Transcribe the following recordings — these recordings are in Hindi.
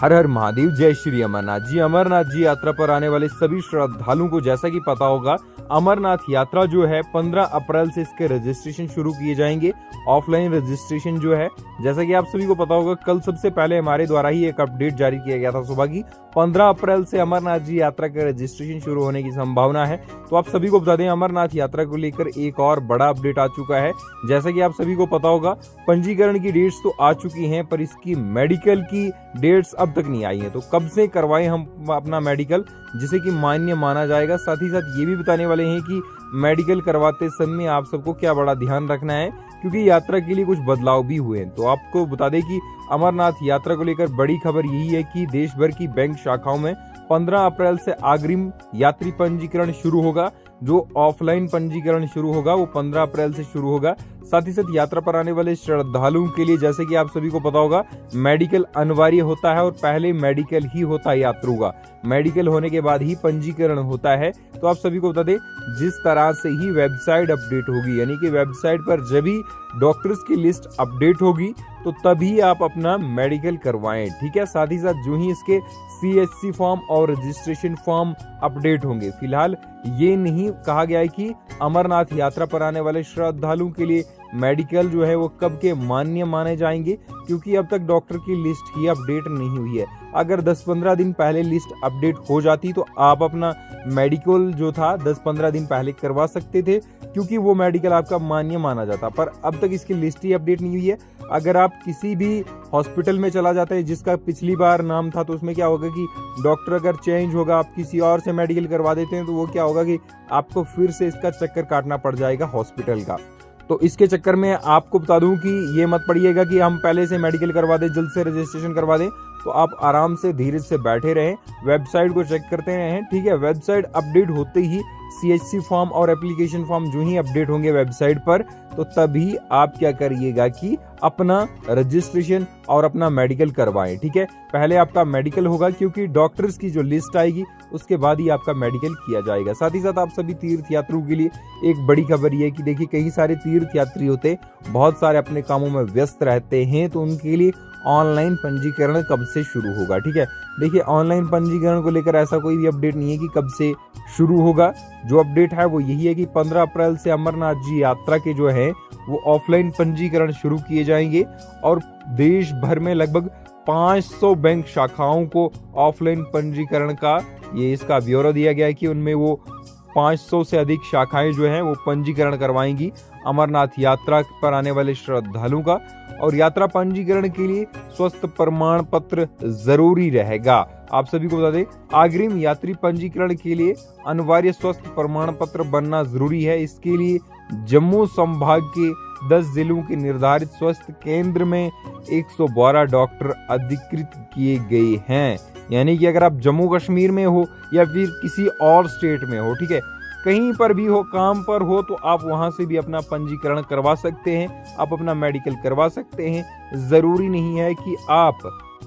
हर हर महादेव, जय श्री अमरनाथ जी। अमरनाथ जी यात्रा पर आने वाले सभी श्रद्धालुओं को जैसा कि पता होगा, अमरनाथ यात्रा जो है 15 अप्रैल से इसके रजिस्ट्रेशन शुरू किए जाएंगे। ऑफलाइन रजिस्ट्रेशन जो है, जैसा कि आप सभी को पता होगा, कल सबसे पहले हमारे द्वारा ही एक अपडेट जारी किया गया था सुबह की 15 अप्रैल से अमरनाथ जी यात्रा का रजिस्ट्रेशन शुरू होने की संभावना है। तो आप सभी को बता दें, अमरनाथ यात्रा को लेकर एक और बड़ा अपडेट आ चुका है। जैसा कि आप सभी को पता होगा, पंजीकरण की डेट्स तो आ चुकी हैं, पर इसकी मेडिकल की डेट्स अब तक नहीं आई है। तो कब से करवाएं हम अपना मेडिकल, जिसे कि मान्य माना जाएगा। साथ ही साथ ये भी बताने वाले हैं कि मेडिकल करवाते समय आप सबको क्या बड़ा ध्यान रखना है, क्योंकि यात्रा के लिए कुछ बदलाव भी हुए हैं। तो आपको बता दें कि अमरनाथ यात्रा को लेकर बड़ी खबर यही है कि देश भर की बैंक शाखाओं में 15 अप्रैल से अग्रिम यात्री पंजीकरण शुरू होगा। जो ऑफलाइन पंजीकरण शुरू होगा वो 15 अप्रैल से शुरू होगा। साथ ही साथ यात्रा पर आने वाले श्रद्धालुओं के लिए, जैसे कि आप सभी को पता होगा, मेडिकल अनिवार्य होता है और पहले मेडिकल ही होता है यात्रियों का। मेडिकल होने के बाद ही पंजीकरण होता है। तो आप सभी को बता दें, जिस तरह से ही वेबसाइट अपडेट होगी, यानी कि वेबसाइट पर जब भी डॉक्टर्स की लिस्ट अपडेट होगी तो तभी आप अपना मेडिकल करवाएं, ठीक है। साथ ही साथ जो ही इसके CHC फॉर्म और रजिस्ट्रेशन फॉर्म अपडेट होंगे। फिलहाल ये नहीं कहा गया है कि अमरनाथ यात्रा पर आने वाले श्रद्धालुओं के लिए मेडिकल जो है वो कब के मान्य माने जाएंगे, क्योंकि अब तक डॉक्टर की लिस्ट ही अपडेट नहीं हुई है। अगर 10-15 दिन पहले लिस्ट अपडेट हो जाती तो आप अपना मेडिकल जो था 10-15 दिन पहले करवा सकते थे, क्योंकि वो मेडिकल आपका मान्य माना जाता। पर अब तक इसकी लिस्ट ही अपडेट नहीं हुई है। अगर आप किसी भी हॉस्पिटल में चला जाता है जिसका पिछली बार नाम था, तो उसमें क्या होगा कि डॉक्टर अगर चेंज होगा, आप किसी और से मेडिकल करवा देते हैं, तो वो क्या होगा कि आपको फिर से इसका चक्कर काटना पड़ जाएगा हॉस्पिटल का। तो इसके चक्कर में आपको बता दूं कि ये मत पड़िएगा कि हम पहले से मेडिकल करवा दें, जल्द से रजिस्ट्रेशन करवा दें। तो आप आराम से धीरे से बैठे रहें, वेबसाइट को चेक करते रहें, ठीक है। वेबसाइट अपडेट होते ही CHC फॉर्म और एप्लीकेशन फॉर्म जो ही अपडेट होंगे वेबसाइट पर, तो तभी आप क्या करिएगा कि अपना रजिस्ट्रेशन और अपना मेडिकल करवाएं, ठीक है। पहले आपका मेडिकल होगा, क्योंकि डॉक्टर्स की जो लिस्ट आएगी उसके बाद ही आपका मेडिकल किया जाएगा। साथ ही साथ आप सभी तीर्थ यात्रियों के लिए एक बड़ी खबर ये है कि देखिए, कई सारे तीर्थ यात्री होते, बहुत सारे अपने कामों में व्यस्त रहते हैं, तो उनके लिए ऑनलाइन पंजीकरण कब से शुरू होगा, ठीक है। देखिए, ऑनलाइन पंजीकरण को लेकर ऐसा कोई भी अपडेट नहीं है कि कब से शुरू होगा। जो अपडेट है वो यही है कि 15 अप्रैल से अमरनाथ जी यात्रा के जो है वो ऑफलाइन पंजीकरण शुरू किए जाएंगे, और देश भर में लगभग 500 बैंक शाखाओं को ऑफलाइन पंजीकरण का ये इसका ब्यौरा दिया गया है कि उनमें वो 500 से अधिक शाखाएं जो हैं वो पंजीकरण करवाएंगी अमरनाथ यात्रा पर आने वाले श्रद्धालुओं का। और यात्रा पंजीकरण के लिए स्वास्थ्य प्रमाण पत्र जरूरी रहेगा। आप सभी को बता दें, अग्रिम यात्री पंजीकरण के लिए अनिवार्य स्वास्थ्य प्रमाण पत्र बनना जरूरी है। इसके लिए जम्मू संभाग के 10 जिलों के निर्धारित स्वास्थ्य केंद्र में 112 डॉक्टर अधिकृत किए गए हैं। यानी कि अगर आप जम्मू कश्मीर में हो या फिर किसी और स्टेट में हो, ठीक है, कहीं पर भी हो, काम पर हो, तो आप वहां से भी अपना पंजीकरण करवा सकते हैं, आप अपना मेडिकल करवा सकते हैं। जरूरी नहीं है कि आप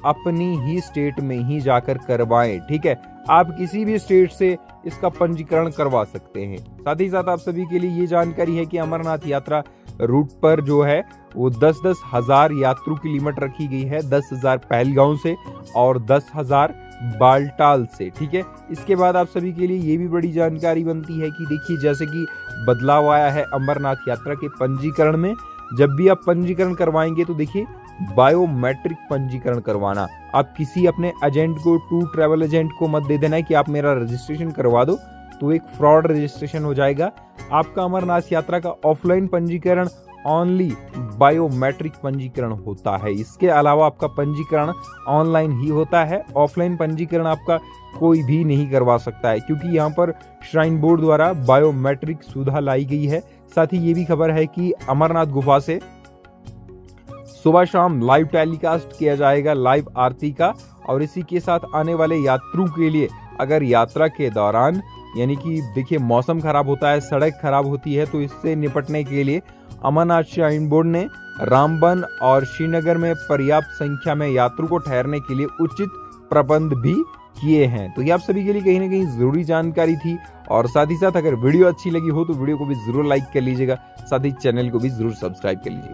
अपनी ही स्टेट में ही जाकर करवाएं, ठीक है। आप किसी भी स्टेट से इसका पंजीकरण करवा सकते हैं। साथ ही साथ आप सभी के लिए ये जानकारी है कि अमरनाथ यात्रा रूट पर जो है वो 10-10 हजार यात्रियों की लिमिट रखी गई है, 10,000 पहलगांव से और 10,000 बालटाल से, ठीक है। इसके बाद आप सभी के लिए ये भी बड़ी जानकारी बनती है कि देखिए, जैसे कि बदलाव आया है अमरनाथ यात्रा के पंजीकरण में। जब भी आप पंजीकरण करवाएंगे तो देखिए, बायोमेट्रिक पंजीकरण करवाना। आप किसी अपने एजेंट को, टूर ट्रैवल एजेंट को मत दे देना है कि आप मेरा रजिस्ट्रेशन करवा दो, तो एक फ्रॉड रजिस्ट्रेशन हो जाएगा। आपका अमरनाथ यात्रा का ऑफलाइन पंजीकरण ओनली बायोमेट्रिक पंजीकरण होता है। इसके अलावा आपका पंजीकरण ऑनलाइन ही होता है। ऑफलाइन पंजीकरण आपका कोई भी नहीं करवा सकता है, क्योंकि यहाँ पर श्राइन बोर्ड द्वारा बायोमेट्रिक सुविधा लाई गई है। साथ ही ये भी खबर है कि अमरनाथ गुफा से सुबह शाम लाइव टेलीकास्ट किया जाएगा, लाइव आरती का। और इसी के साथ आने वाले यात्रियों के लिए, अगर यात्रा के दौरान, यानी कि देखिए, मौसम खराब होता है, सड़क खराब होती है, तो इससे निपटने के लिए अमरनाथ श्राइन बोर्ड ने रामबन और श्रीनगर में पर्याप्त संख्या में यात्रियों को ठहरने के लिए उचित प्रबंध भी किए हैं। तो ये आप सभी के लिए कहीं ना कहीं जरूरी जानकारी थी। और साथ ही साथ अगर वीडियो अच्छी लगी हो तो वीडियो को भी जरूर लाइक कर लीजिएगा, साथ ही चैनल को भी जरूर सब्सक्राइब कर लीजिएगा।